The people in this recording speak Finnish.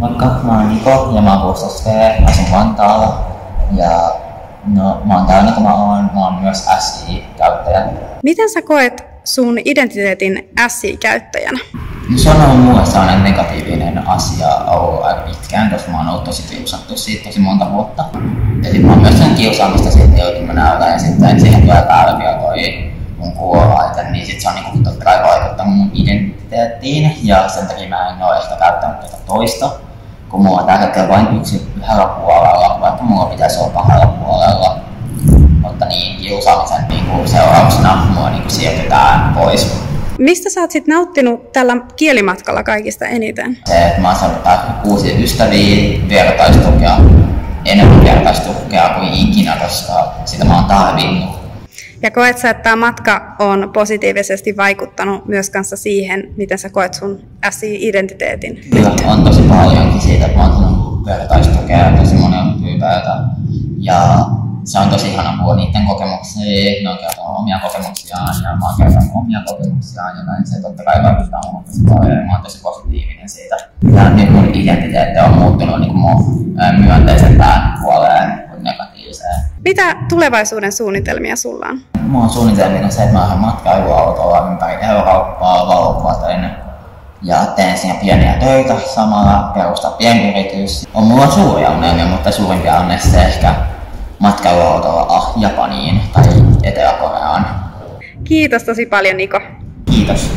Moikka, mä oon Niko ja mä oon 16 V, asun Vantaalla. Ja no, mä oon täynnä kun mä oon myös SI-käyttäjä. Miten sä koet sun identiteetin SI-käyttäjänä? No, se on ollut mulle sellainen negatiivinen asia ollut aika pitkään, koska mä oon ollut tosi kiusattu siitä tosi monta vuotta. Ja sit mä oon myös sen kiusaamista siitä joutunut näytään ja sitten siihen tulee päälle vielä toi mun kuulolaite, niin sit se on niinku totta kai vaikuttanut mun identiteettiin ja sen takia mä en oo ehkä käyttänyt tätä toista. Kun mulla on tällä hetkellä vain yhdellä puolella, vaikka mulla pitäisi olla kahdella puolella. Mutta niin, kiusaamisen niin seurauksena mua niin siirtytään pois. Mistä sä oot sit nauttinut tällä kielimatkalla kaikista eniten? Se, että mä oon saanut uusia ystäviä, vertaistukea, enemmän vertaistukea kuin ikinä, koska sitä mä oon tarvinnut. Ja koet sä, että tämä matka on positiivisesti vaikuttanut myös kanssa siihen, miten sä koet sun SI-identiteetin? Kyllä, on tosi paljonkin siitä, että mä oon saanut vertaistukea tosi monelta tyypeiltä. Ja se on tosi ihana kuulla niiden kokemuksia, ne on kertonut omia kokemuksiaan ja mä oon kertonut omia kokemuksiaan ja näin se totta kai vaikuttaa mun tosi paljon ja mä oon tosi positiivinen siitä. Ja nyt mun identiteetti on muuttunut niin mun myönteisempään puoleen kuin negatiiviseen. Mitä tulevaisuuden suunnitelmia sulla on? Mulla on suunnitelmina se, että mä ajan matkailuautolla ympäri Eurooppaa valokuvaten ja teen siinä pieniä töitä samalla, perustaa pienyritys. On mulla suuria unelmia, mutta suurimpia on se ehkä matkailuautolla Japaniin tai Etelä-Koreaan. Kiitos tosi paljon, Niko. Kiitos.